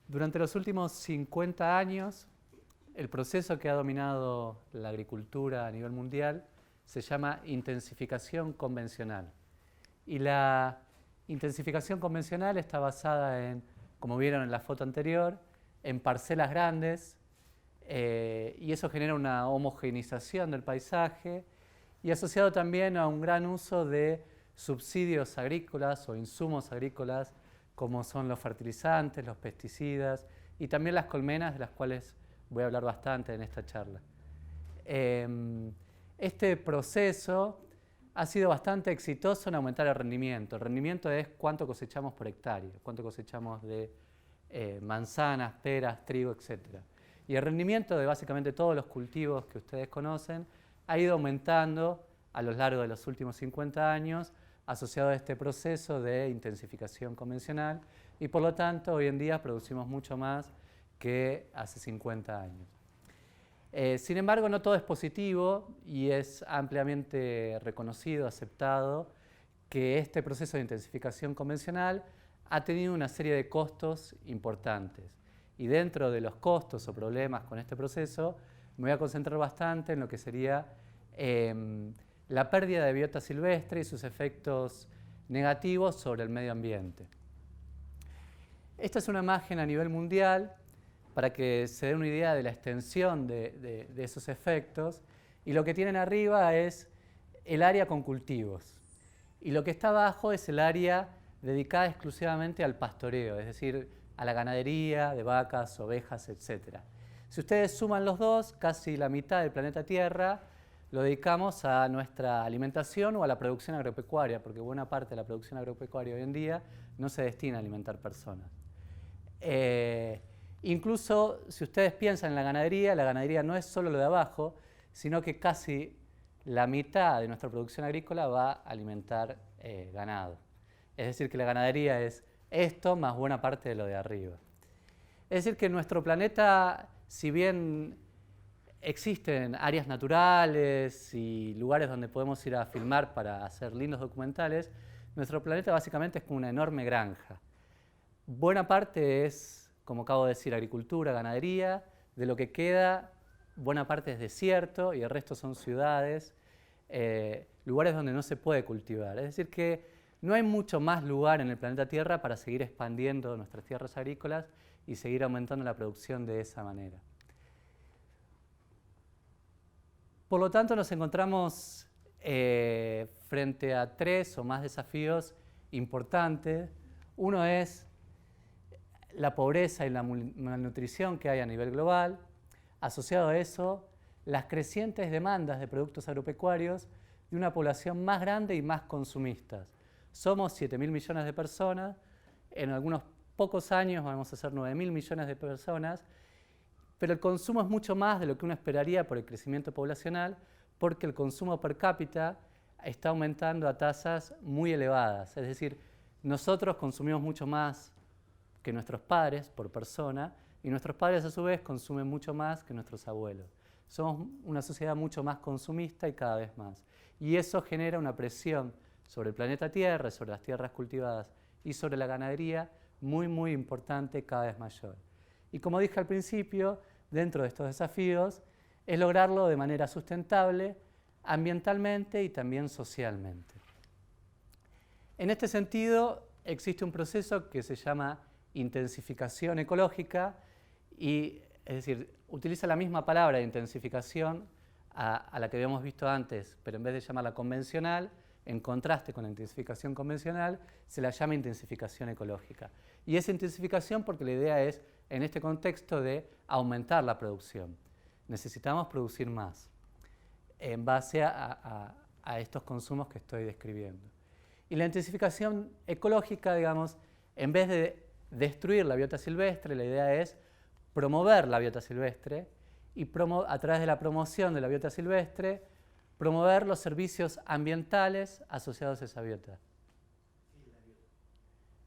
Durante los últimos 50 años, el proceso que ha dominado la agricultura a nivel mundial se llama intensificación convencional. Y la intensificación convencional está basada en, como vieron en la foto anterior, en parcelas grandes, y eso genera una homogeneización del paisaje y asociado también a un gran uso de subsidios agrícolas o insumos agrícolas como son los fertilizantes, los pesticidas y también las colmenas, de las cuales voy a hablar bastante en esta charla. Este proceso ha sido bastante exitoso en aumentar el rendimiento. El rendimiento es cuánto cosechamos por hectárea, cuánto cosechamos de manzanas, peras, trigo, etc. Y el rendimiento de básicamente todos los cultivos que ustedes conocen ha ido aumentando a lo largo de los últimos 50 años asociado a este proceso de intensificación convencional y por lo tanto hoy en día producimos mucho más que hace 50 años. Sin embargo, no todo es positivo y es ampliamente reconocido, aceptado, que este proceso de intensificación convencional ha tenido una serie de costos importantes. Y dentro de los costos o problemas con este proceso, me voy a concentrar bastante en lo que sería la pérdida de biota silvestre y sus efectos negativos sobre el medio ambiente. Esta es una imagen a nivel mundial para que se dé una idea de la extensión de esos efectos. Y lo que tienen arriba es el área con cultivos. Y lo que está abajo es el área dedicada exclusivamente al pastoreo, es decir, a la ganadería de vacas, ovejas, etc. Si ustedes suman los dos, casi la mitad del planeta Tierra lo dedicamos a nuestra alimentación o a la producción agropecuaria, porque buena parte de la producción agropecuaria hoy en día no se destina a alimentar personas. Incluso si ustedes piensan en la ganadería no es solo lo de abajo, sino que casi la mitad de nuestra producción agrícola va a alimentar ganado. Es decir, que la ganadería es esto más buena parte de lo de arriba. Es decir, que nuestro planeta, si bien existen áreas naturales y lugares donde podemos ir a filmar para hacer lindos documentales, nuestro planeta básicamente es como una enorme granja. Buena parte es, como acabo de decir, agricultura, ganadería. De lo que queda, buena parte es desierto y el resto son ciudades, lugares donde no se puede cultivar. Es decir que no hay mucho más lugar en el planeta Tierra para seguir expandiendo nuestras tierras agrícolas y seguir aumentando la producción de esa manera. Por lo tanto, nos encontramos frente a 3 o más desafíos importantes. Uno es la pobreza y la malnutrición que hay a nivel global. Asociado a eso, las crecientes demandas de productos agropecuarios de una población más grande y más consumista. Somos 7.000 millones de personas, en algunos pocos años vamos a ser 9.000 millones de personas, pero el consumo es mucho más de lo que uno esperaría por el crecimiento poblacional, porque el consumo per cápita está aumentando a tasas muy elevadas. Es decir, nosotros consumimos mucho más que nuestros padres por persona, y nuestros padres a su vez consumen mucho más que nuestros abuelos. Somos una sociedad mucho más consumista y cada vez más. Y eso genera una presión sobre el planeta Tierra, sobre las tierras cultivadas y sobre la ganadería muy importante, cada vez mayor. Y como dije al principio, dentro de estos desafíos es lograrlo de manera sustentable, ambientalmente y también socialmente. En este sentido, existe un proceso que se llama intensificación ecológica y, es decir, utiliza la misma palabra de intensificación a la que habíamos visto antes, pero en vez de llamarla convencional, en contraste con la intensificación convencional, se la llama intensificación ecológica. Y es intensificación porque la idea es, en este contexto, de aumentar la producción. Necesitamos producir más en base a estos consumos que estoy describiendo. Y la intensificación ecológica, digamos, en vez de destruir la biota silvestre, la idea es promover la biota silvestre y a través de la promoción de la biota silvestre, promover los servicios ambientales asociados a esa biota.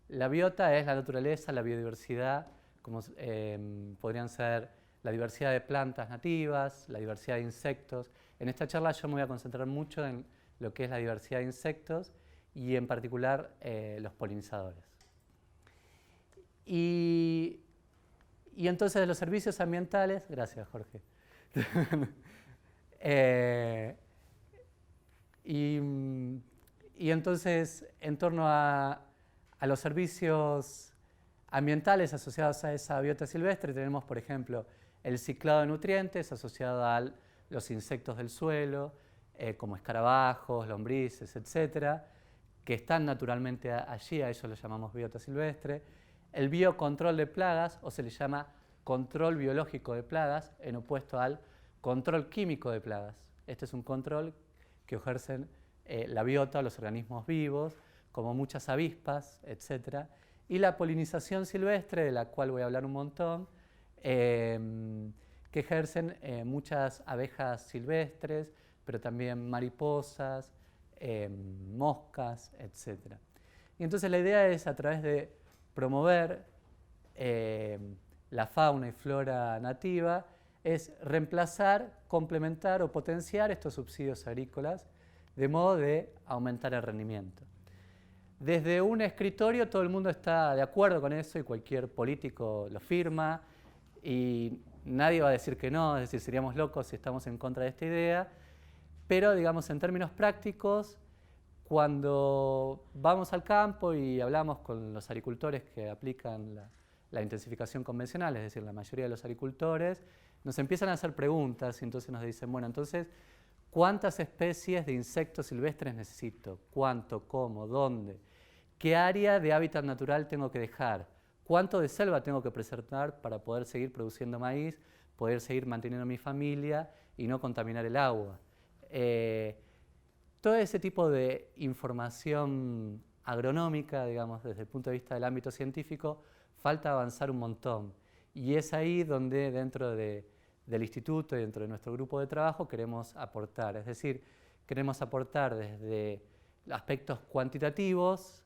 La biota es la naturaleza, la biodiversidad, como podrían ser la diversidad de plantas nativas, la diversidad de insectos. En esta charla yo me voy a concentrar mucho en lo que es la diversidad de insectos y en particular los polinizadores. Y Y entonces los servicios ambientales, gracias Jorge, y entonces en torno a los servicios ambientales asociados a esa biota silvestre tenemos, por ejemplo, el ciclado de nutrientes asociado a los insectos del suelo, como escarabajos, lombrices, etcétera, que están naturalmente allí, a ellos lo llamamos biota silvestre. El biocontrol de plagas, o se le llama control biológico de plagas, en opuesto al control químico de plagas. Este es un control que ejercen la biota, los organismos vivos, como muchas avispas, etc. Y la polinización silvestre, de la cual voy a hablar un montón, que ejercen muchas abejas silvestres, pero también mariposas, moscas, etc. Y entonces la idea es, a través de promover la fauna y flora nativa, es reemplazar, complementar o potenciar estos subsidios agrícolas de modo de aumentar el rendimiento. Desde un escritorio todo el mundo está de acuerdo con eso y cualquier político lo firma y nadie va a decir que no, es decir, seríamos locos si estamos en contra de esta idea, pero digamos en términos prácticos, cuando vamos al campo y hablamos con los agricultores que aplican la intensificación convencional, es decir, la mayoría de los agricultores, nos empiezan a hacer preguntas y entonces nos dicen, bueno, entonces, ¿cuántas especies de insectos silvestres necesito? ¿Cuánto? ¿Cómo? ¿Dónde? ¿Qué área de hábitat natural tengo que dejar? ¿Cuánto de selva tengo que preservar para poder seguir produciendo maíz, poder seguir manteniendo mi familia y no contaminar el agua? Todo ese tipo de información agronómica, digamos, desde el punto de vista del ámbito científico, falta avanzar un montón. Y es ahí donde dentro del instituto y dentro de nuestro grupo de trabajo queremos aportar. Es decir, queremos aportar desde aspectos cuantitativos,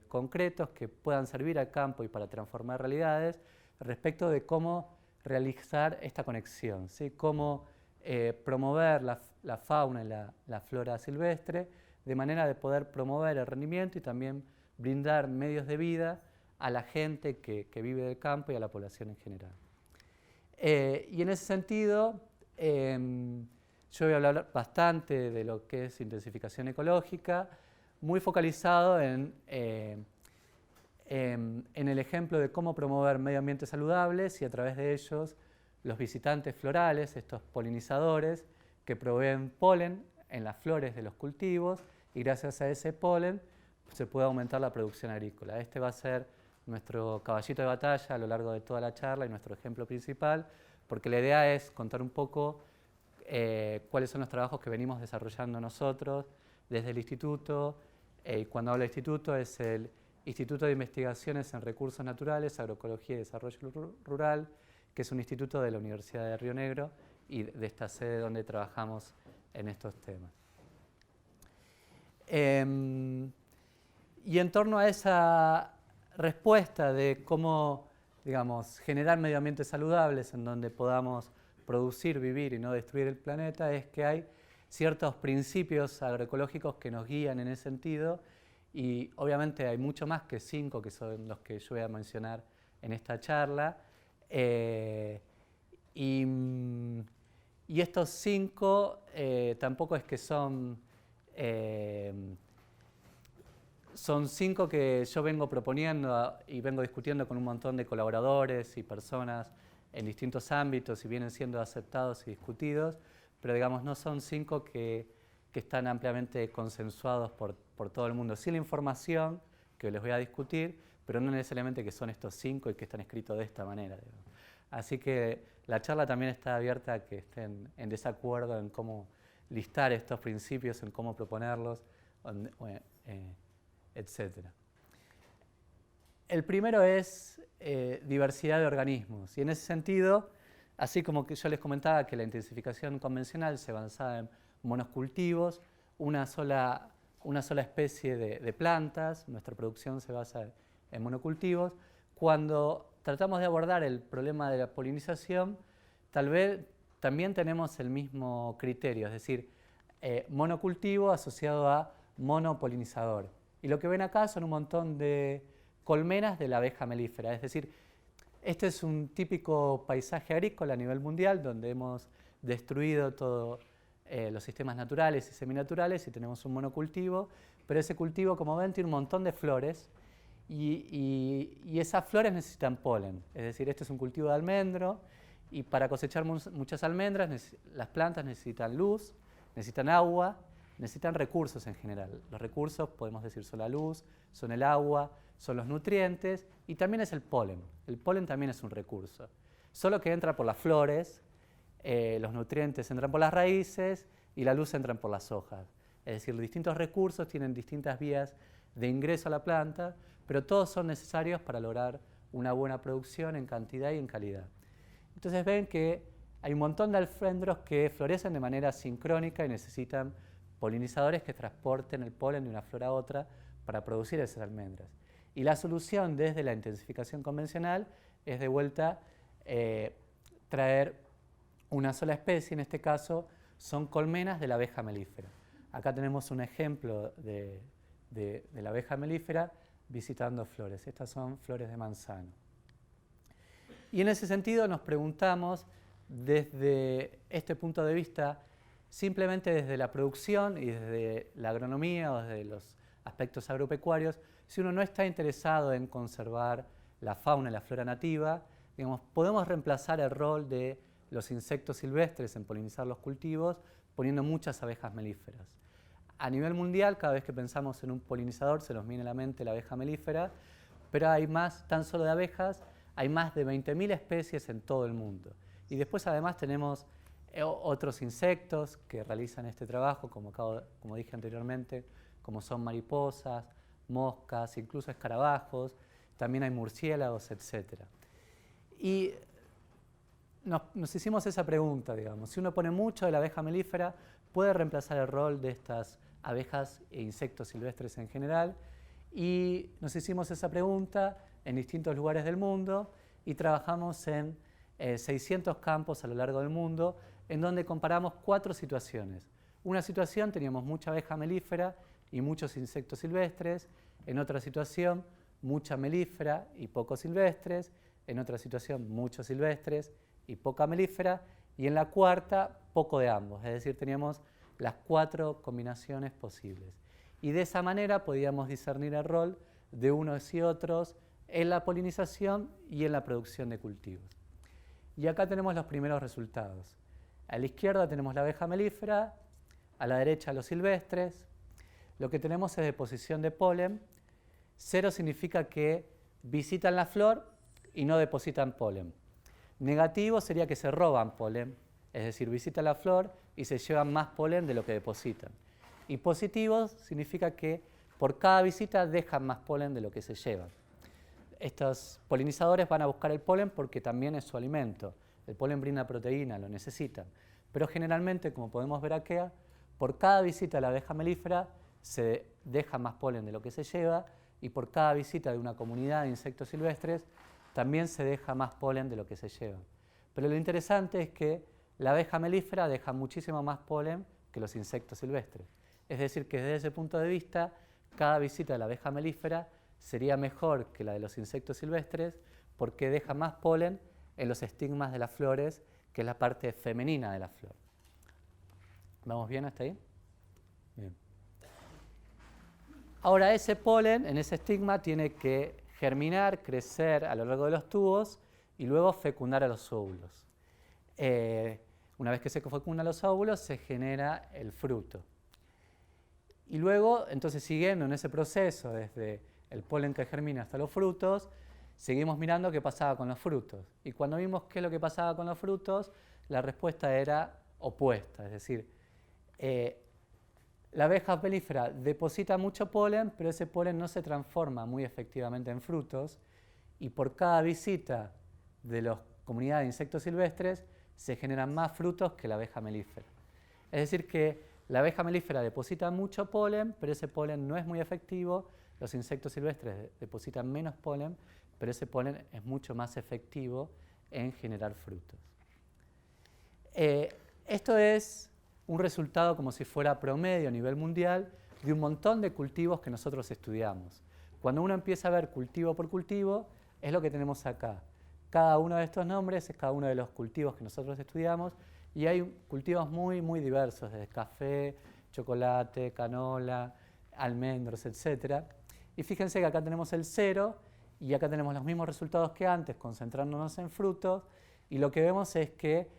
concretos, que puedan servir al campo y para transformar realidades, respecto de cómo realizar esta conexión, ¿sí? Cómo promover la fauna y la flora silvestre, de manera de poder promover el rendimiento y también brindar medios de vida a la gente que vive del campo y a la población en general. Y en ese sentido, yo voy a hablar bastante de lo que es intensificación ecológica, muy focalizado en el ejemplo de cómo promover medio ambiente saludables y a través de ellos los visitantes florales, estos polinizadores que proveen polen en las flores de los cultivos y gracias a ese polen se puede aumentar la producción agrícola. Este va a ser nuestro caballito de batalla a lo largo de toda la charla y nuestro ejemplo principal, porque la idea es contar un poco cuáles son los trabajos que venimos desarrollando nosotros desde el instituto, y cuando hablo de instituto es el Instituto de Investigaciones en Recursos Naturales, Agroecología y Desarrollo Rural, que es un instituto de la Universidad de Río Negro y de esta sede donde trabajamos en estos temas. Y en torno a esa respuesta de cómo, digamos, generar medio ambientes saludables en donde podamos producir, vivir y no destruir el planeta, es que hay ciertos principios agroecológicos que nos guían en ese sentido y obviamente hay mucho más que 5 que son los que yo voy a mencionar en esta charla. Y estos 5 tampoco es que son 5 que yo vengo proponiendo y vengo discutiendo con un montón de colaboradores y personas en distintos ámbitos y vienen siendo aceptados y discutidos, pero digamos no son 5 que están ampliamente consensuados por todo el mundo. Sí la información que les voy a discutir, pero no necesariamente que son estos 5 y que están escritos de esta manera, digamos. Así que la charla también está abierta a que estén en desacuerdo en cómo listar estos principios, en cómo proponerlos, etc. El primero es diversidad de organismos. Y en ese sentido, así como que yo les comentaba que la intensificación convencional se basaba en monocultivos, una sola especie de plantas, nuestra producción se basa en monocultivos. Cuando tratamos de abordar el problema de la polinización, tal vez también tenemos el mismo criterio, es decir, monocultivo asociado a monopolinizador. Y lo que ven acá son un montón de colmenas de la abeja melífera, es decir, Este es un típico paisaje agrícola a nivel mundial donde hemos destruido todos los sistemas naturales y seminaturales y tenemos un monocultivo, pero ese cultivo, como ven, tiene un montón de flores y esas flores necesitan polen. Es decir, este es un cultivo de almendro y para cosechar muchas almendras las plantas necesitan luz, necesitan agua, necesitan recursos en general. Los recursos, podemos decir, son la luz, son el agua, son los nutrientes y también es el polen. El polen también es un recurso. Solo que entra por las flores, los nutrientes entran por las raíces y la luz entra por las hojas. Es decir, los distintos recursos tienen distintas vías de ingreso a la planta, pero todos son necesarios para lograr una buena producción en cantidad y en calidad. Entonces ven que hay un montón de almendros que florecen de manera sincrónica y necesitan polinizadores que transporten el polen de una flor a otra para producir esas almendras. Y la solución desde la intensificación convencional es de vuelta traer una sola especie, en este caso son colmenas de la abeja melífera. Acá tenemos un ejemplo de la abeja melífera visitando flores. Estas son flores de manzano. Y en ese sentido nos preguntamos, desde este punto de vista, simplemente desde la producción y desde la agronomía o desde los aspectos agropecuarios, si uno no está interesado en conservar la fauna y la flora nativa, digamos, podemos reemplazar el rol de los insectos silvestres en polinizar los cultivos poniendo muchas abejas melíferas. A nivel mundial, cada vez que pensamos en un polinizador se nos viene a la mente la abeja melífera, pero hay más, tan solo de abejas, hay más de 20.000 especies en todo el mundo. Y después además tenemos otros insectos que realizan este trabajo, como dije anteriormente, como son mariposas, moscas, incluso escarabajos, también hay murciélagos, etc. Y nos hicimos esa pregunta, digamos, si uno pone mucho de la abeja melífera, ¿puede reemplazar el rol de estas abejas e insectos silvestres en general? Y nos hicimos esa pregunta en distintos lugares del mundo y trabajamos en 600 campos a lo largo del mundo, en donde comparamos 4 situaciones. Una situación teníamos mucha abeja melífera y muchos insectos silvestres, en otra situación mucha melífera y pocos silvestres, en otra situación muchos silvestres y poca melífera, y en la cuarta poco de ambos, es decir, teníamos las 4 combinaciones posibles. Y de esa manera podíamos discernir el rol de unos y otros en la polinización y en la producción de cultivos. Y acá tenemos los primeros resultados. A la izquierda tenemos la abeja melífera, a la derecha los silvestres. Lo que tenemos es deposición de polen. 0 significa que visitan la flor y no depositan polen. Negativo sería que se roban polen, es decir, visitan la flor y se llevan más polen de lo que depositan. Y positivo significa que por cada visita dejan más polen de lo que se llevan. Estos polinizadores van a buscar el polen porque también es su alimento. El polen brinda proteína, lo necesitan. Pero generalmente, como podemos ver aquí, por cada visita de la abeja melífera se deja más polen de lo que se lleva y por cada visita de una comunidad de insectos silvestres también se deja más polen de lo que se lleva. Pero lo interesante es que la abeja melífera deja muchísimo más polen que los insectos silvestres. Es decir, que desde ese punto de vista, cada visita de la abeja melífera sería mejor que la de los insectos silvestres porque deja más polen en los estigmas de las flores, que es la parte femenina de la flor. ¿Vamos bien hasta ahí? Bien. Ahora, ese polen en ese estigma tiene que germinar, crecer a lo largo de los tubos y luego fecundar a los óvulos. Una vez que se fecundan los óvulos, se genera el fruto. Y luego, entonces, siguiendo en ese proceso, desde el polen que germina hasta los frutos, seguimos mirando qué pasaba con los frutos. Y cuando vimos qué es lo que pasaba con los frutos, la respuesta era opuesta. Es decir, la abeja melífera deposita mucho polen, pero ese polen no se transforma muy efectivamente en frutos. Y por cada visita de la comunidad de insectos silvestres, se generan más frutos que la abeja melífera. Es decir, que la abeja melífera deposita mucho polen, pero ese polen no es muy efectivo. Los insectos silvestres depositan menos polen, pero ese polen es mucho más efectivo en generar frutos. Esto es un resultado como si fuera promedio a nivel mundial de un montón de cultivos que nosotros estudiamos. Cuando uno empieza a ver cultivo por cultivo, es lo que tenemos acá. Cada uno de estos nombres es cada uno de los cultivos que nosotros estudiamos y hay cultivos muy, muy diversos, desde café, chocolate, canola, almendros, etc. Y fíjense que acá tenemos el 0 y acá tenemos los mismos resultados que antes, concentrándonos en frutos, y lo que vemos es que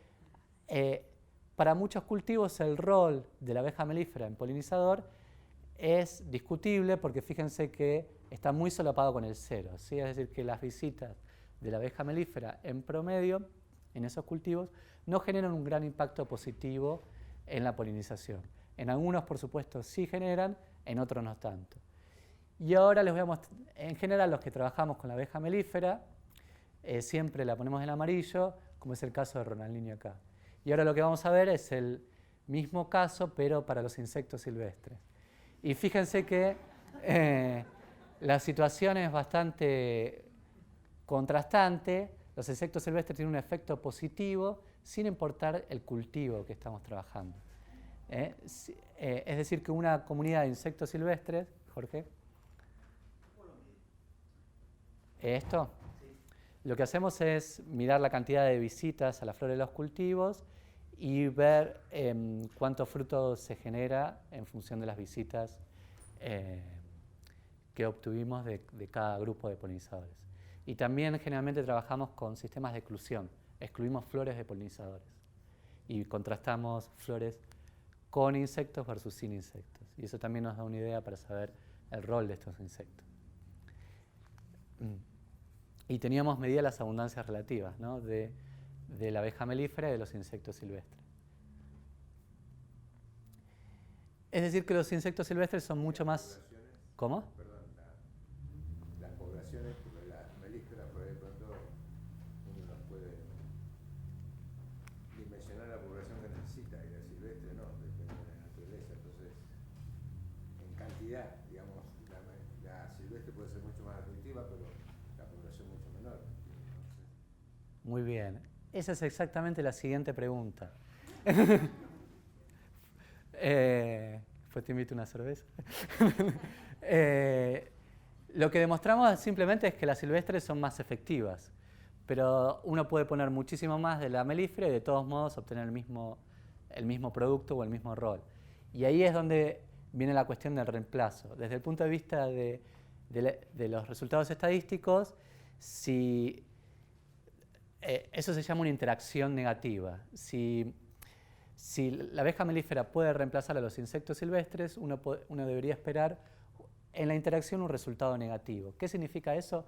para muchos cultivos el rol de la abeja melífera en polinizador es discutible porque fíjense que está muy solapado con el 0, ¿sí? Es decir, que las visitas de la abeja melífera en promedio en esos cultivos no generan un gran impacto positivo en la polinización. En algunos, por supuesto, sí generan, en otros no tanto. Y ahora les voy a mostrar, en general los que trabajamos con la abeja melífera, siempre la ponemos en amarillo, como es el caso de Ronaldinho acá. Y ahora lo que vamos a ver es el mismo caso, pero para los insectos silvestres. Y fíjense que la situación es bastante contrastante. Los insectos silvestres tienen un efecto positivo sin importar el cultivo que estamos trabajando. Es decir, que una comunidad de insectos silvestres, Jorge, ¿esto? Lo que hacemos es mirar la cantidad de visitas a la flor de los cultivos y ver cuánto fruto se genera en función de las visitas que obtuvimos de cada grupo de polinizadores. Y también generalmente trabajamos con sistemas de exclusión. Excluimos flores de polinizadores y contrastamos flores con insectos versus sin insectos. Y eso también nos da una idea para saber el rol de estos insectos. Y teníamos medidas las abundancias relativas, ¿no? de la abeja melífera y de los insectos silvestres. Es decir, que los insectos silvestres son mucho más... ¿Cómo? Perdón, las poblaciones, porque la melífera por ahí de pronto uno no puede dimensionar la población que necesita y la silvestre no, depende de la naturaleza. Entonces, en cantidad, digamos, la silvestre puede ser mucho más nutritiva, pero la población mucho menor. Muy bien. Esa es exactamente la siguiente pregunta. Pues te invito a una cerveza. Lo que demostramos simplemente es que las silvestres son más efectivas, pero uno puede poner muchísimo más de la melífera y de todos modos obtener el mismo producto o el mismo rol. Y ahí es donde viene la cuestión del reemplazo. Desde el punto de vista de los resultados estadísticos, eso se llama una interacción negativa. Si la abeja melífera puede reemplazar a los insectos silvestres, uno debería esperar en la interacción un resultado negativo. ¿Qué significa eso?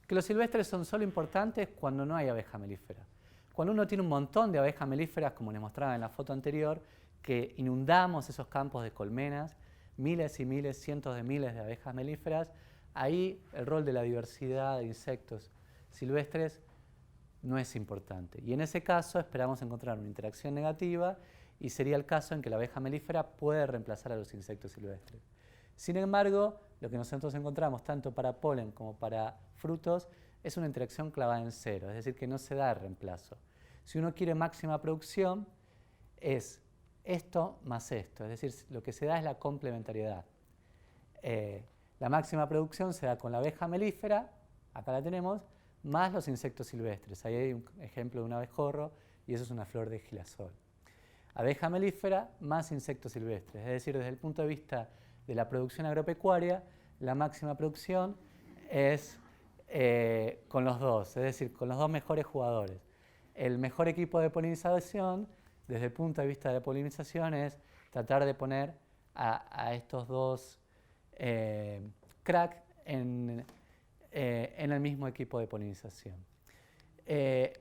Que los silvestres son solo importantes cuando no hay abeja melífera. Cuando uno tiene un montón de abejas melíferas, como les mostraba en la foto anterior, que inundamos esos campos de colmenas, miles y miles, cientos de miles de abejas melíferas, ahí el rol de la diversidad de insectos silvestres no es importante. Y en ese caso esperamos encontrar una interacción negativa y sería el caso en que la abeja melífera puede reemplazar a los insectos silvestres. Sin embargo, lo que nosotros encontramos tanto para polen como para frutos es una interacción clavada en 0, es decir, que no se da reemplazo. Si uno quiere máxima producción, es esto más esto, es decir, lo que se da es la complementariedad. La máxima producción se da con la abeja melífera, acá la tenemos, más los insectos silvestres. Ahí hay un ejemplo de un abejorro y eso es una flor de girasol. Abeja melífera más insectos silvestres, es decir, desde el punto de vista de la producción agropecuaria, la máxima producción es con los dos, es decir, con los dos mejores jugadores. El mejor equipo de polinización, desde el punto de vista de la polinización, es tratar de poner a estos dos cracks en el mismo equipo de polinización. Y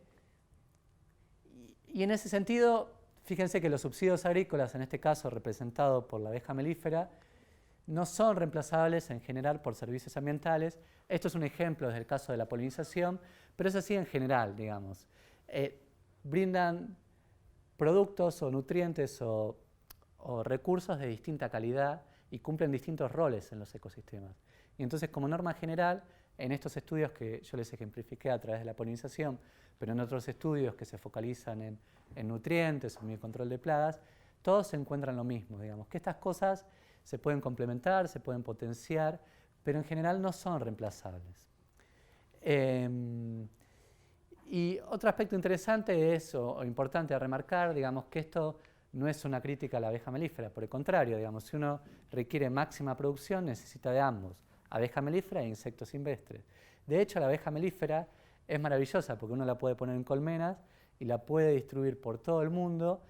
en ese sentido, fíjense que los subsidios agrícolas, en este caso representados por la abeja melífera, no son reemplazables en general por servicios ambientales. Esto es un ejemplo desde el caso de la polinización, pero es así en general, digamos. Brindan productos o nutrientes o recursos de distinta calidad y cumplen distintos roles en los ecosistemas. Y entonces, como norma general, en estos estudios que yo les ejemplifiqué a través de la polinización, pero en otros estudios que se focalizan en nutrientes o en el control de plagas, todos se encuentran lo mismo, digamos, que estas cosas se pueden complementar, se pueden potenciar, pero en general no son reemplazables. Y Y otro aspecto interesante es, o importante a remarcar, digamos, que esto no es una crítica a la abeja melífera. Por el contrario, digamos, si uno requiere máxima producción, necesita de ambos, abeja melífera e insectos silvestres. De hecho, la abeja melífera es maravillosa porque uno la puede poner en colmenas y la puede distribuir por todo el mundo,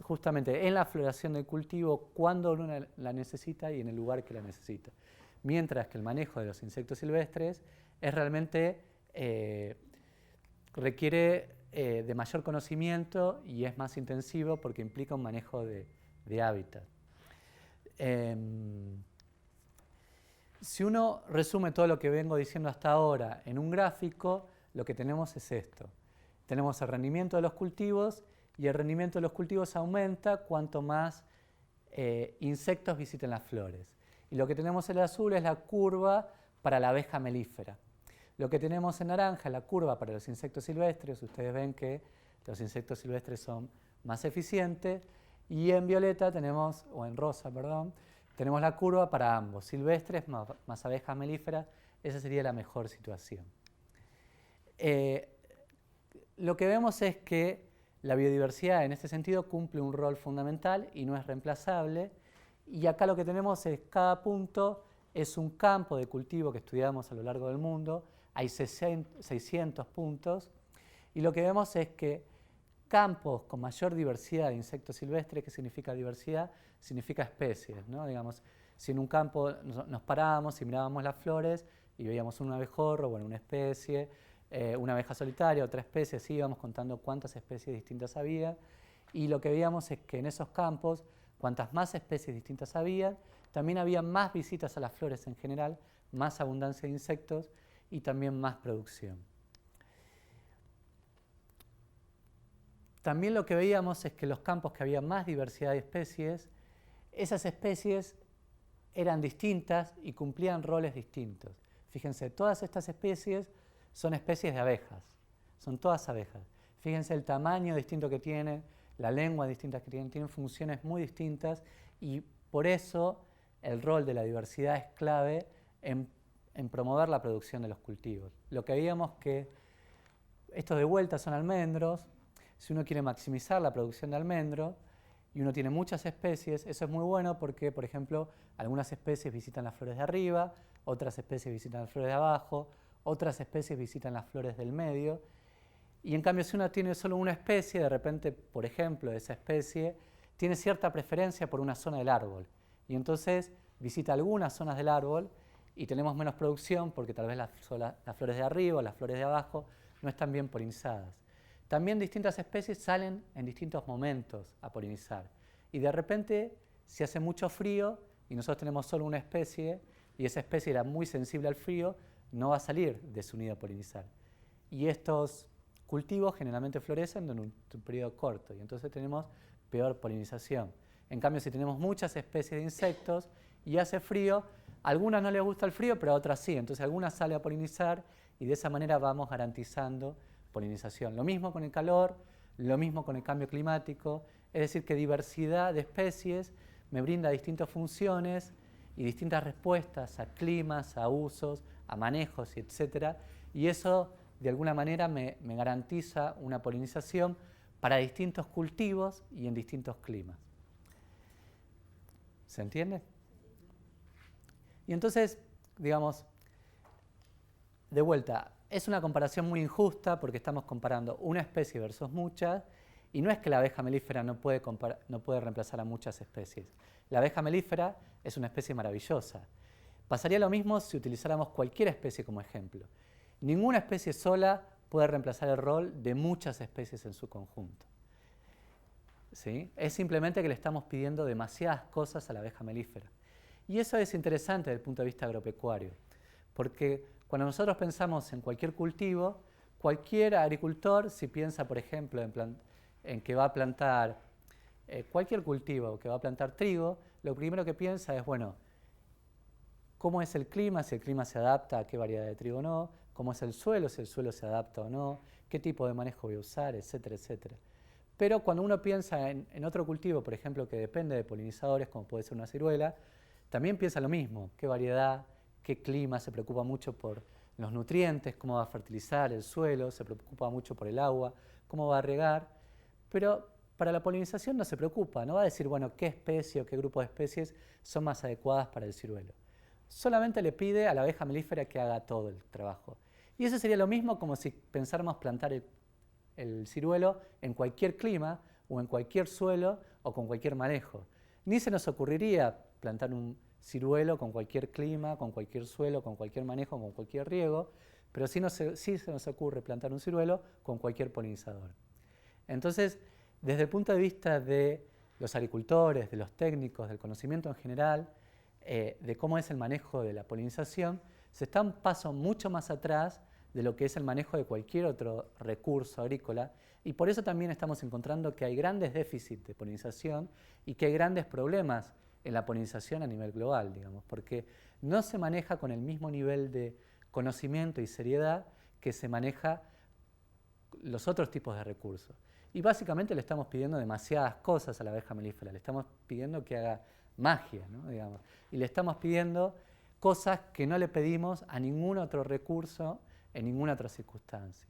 justamente en la floración del cultivo, cuando uno la necesita y en el lugar que la necesita. Mientras que el manejo de los insectos silvestres es realmente, requiere de mayor conocimiento y es más intensivo porque implica un manejo de hábitat. Si uno resume todo lo que vengo diciendo hasta ahora en un gráfico, lo que tenemos es esto. Tenemos el rendimiento de los cultivos y el rendimiento de los cultivos aumenta cuanto más insectos visiten las flores. Y lo que tenemos en el azul es la curva para la abeja melífera. Lo que tenemos en naranja es la curva para los insectos silvestres. Ustedes ven que los insectos silvestres son más eficientes. Y en violeta tenemos, o en rosa, perdón, tenemos la curva para ambos, silvestres más abejas melíferas. Esa sería la mejor situación. Lo que vemos es que la biodiversidad en este sentido cumple un rol fundamental y no es reemplazable. Y acá lo que tenemos es cada punto es un campo de cultivo que estudiamos a lo largo del mundo. Hay 600 puntos. Y lo que vemos es que campos con mayor diversidad de insectos silvestres, ¿qué significa diversidad? Significa especies, ¿no? Digamos, si en un campo nos parábamos y mirábamos las flores y veíamos un abejorro, bueno, una especie, una abeja solitaria, otra especie, así íbamos contando cuántas especies distintas había. Y lo que veíamos es que en esos campos, cuantas más especies distintas había, también había más visitas a las flores en general, más abundancia de insectos y también más producción. También lo que veíamos es que los campos que había más diversidad de especies, esas especies eran distintas y cumplían roles distintos. Fíjense, todas estas especies son especies de abejas, son todas abejas. Fíjense el tamaño distinto que tienen, la lengua distinta que tienen funciones muy distintas y por eso el rol de la diversidad es clave en promover la producción de los cultivos. Lo que veíamos que estos de vuelta son almendros. Si uno quiere maximizar la producción de almendro y uno tiene muchas especies, eso es muy bueno porque, por ejemplo, algunas especies visitan las flores de arriba, otras especies visitan las flores de abajo, otras especies visitan las flores del medio. Y en cambio, si uno tiene solo una especie, de repente, por ejemplo, esa especie tiene cierta preferencia por una zona del árbol. Y entonces visita algunas zonas del árbol y tenemos menos producción porque tal vez las flores de arriba o las flores de abajo no están bien polinizadas. También distintas especies salen en distintos momentos a polinizar. Y de repente, si hace mucho frío y nosotros tenemos solo una especie y esa especie era muy sensible al frío, no va a salir de su nido a polinizar. Y estos cultivos generalmente florecen en un periodo corto y entonces tenemos peor polinización. En cambio, si tenemos muchas especies de insectos y hace frío, a algunas no les gusta el frío, pero a otras sí. Entonces algunas salen a polinizar y de esa manera vamos garantizando polinización. Lo mismo con el calor, lo mismo con el cambio climático, es decir, que diversidad de especies me brinda distintas funciones y distintas respuestas a climas, a usos, a manejos, etc. Y eso, de alguna manera, me garantiza una polinización para distintos cultivos y en distintos climas. ¿Se entiende? Y entonces, digamos, de vuelta, es una comparación muy injusta porque estamos comparando una especie versus muchas y no es que la abeja melífera no puede reemplazar a muchas especies. La abeja melífera es una especie maravillosa. Pasaría lo mismo si utilizáramos cualquier especie como ejemplo. Ninguna especie sola puede reemplazar el rol de muchas especies en su conjunto. ¿Sí? Es simplemente que le estamos pidiendo demasiadas cosas a la abeja melífera. Y eso es interesante desde el punto de vista agropecuario, porque cuando nosotros pensamos en cualquier cultivo, cualquier agricultor, si piensa, por ejemplo, en que va a plantar cualquier cultivo, que va a plantar trigo, lo primero que piensa es, bueno, ¿cómo es el clima? Si el clima se adapta a qué variedad de trigo o no, ¿cómo es el suelo? Si el suelo se adapta o no, qué tipo de manejo voy a usar, etcétera, etcétera. Pero cuando uno piensa en otro cultivo, por ejemplo, que depende de polinizadores, como puede ser una ciruela, también piensa lo mismo, qué variedad, qué clima, se preocupa mucho por los nutrientes, cómo va a fertilizar el suelo, se preocupa mucho por el agua, cómo va a regar, pero para la polinización no se preocupa, no va a decir, bueno, qué especie o qué grupo de especies son más adecuadas para el ciruelo. Solamente le pide a la abeja melífera que haga todo el trabajo. Y eso sería lo mismo como si pensáramos plantar el ciruelo en cualquier clima o en cualquier suelo o con cualquier manejo. Ni se nos ocurriría plantar un ciruelo con cualquier clima, con cualquier suelo, con cualquier manejo, con cualquier riego, pero sí se nos ocurre plantar un ciruelo con cualquier polinizador. Entonces, desde el punto de vista de los agricultores, de los técnicos, del conocimiento en general, de cómo es el manejo de la polinización, se está un paso mucho más atrás de lo que es el manejo de cualquier otro recurso agrícola, y por eso también estamos encontrando que hay grandes déficits de polinización y que hay grandes problemas en la polinización a nivel global, digamos, porque no se maneja con el mismo nivel de conocimiento y seriedad que se maneja los otros tipos de recursos. Y básicamente le estamos pidiendo demasiadas cosas a la abeja melífera, le estamos pidiendo que haga magia, ¿no? Digamos, y le estamos pidiendo cosas que no le pedimos a ningún otro recurso en ninguna otra circunstancia.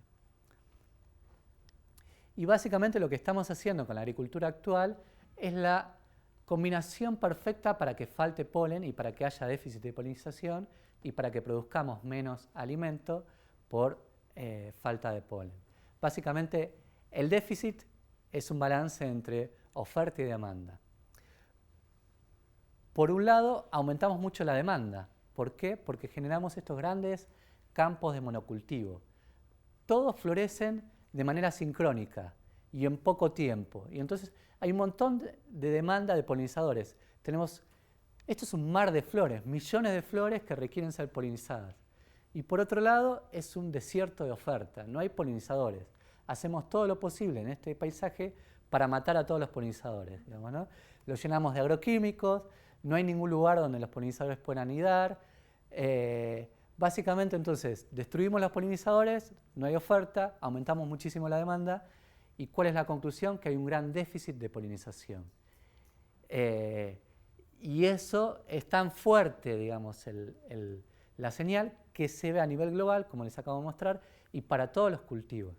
Y básicamente lo que estamos haciendo con la agricultura actual es la combinación perfecta para que falte polen y para que haya déficit de polinización y para que produzcamos menos alimento por falta de polen. Básicamente, el déficit es un balance entre oferta y demanda. Por un lado, aumentamos mucho la demanda. ¿Por qué? Porque generamos estos grandes campos de monocultivo. Todos florecen de manera sincrónica y en poco tiempo. Y entonces hay un montón de demanda de polinizadores. Esto es un mar de flores, millones de flores que requieren ser polinizadas. Y por otro lado, es un desierto de oferta, no hay polinizadores. Hacemos todo lo posible en este paisaje para matar a todos los polinizadores, digamos, ¿no? Los llenamos de agroquímicos, no hay ningún lugar donde los polinizadores puedan anidar. Básicamente, entonces, destruimos los polinizadores, no hay oferta, aumentamos muchísimo la demanda. ¿Y cuál es la conclusión? Que hay un gran déficit de polinización. Y eso es tan fuerte, digamos, la señal que se ve a nivel global, como les acabo de mostrar, y para todos los cultivos.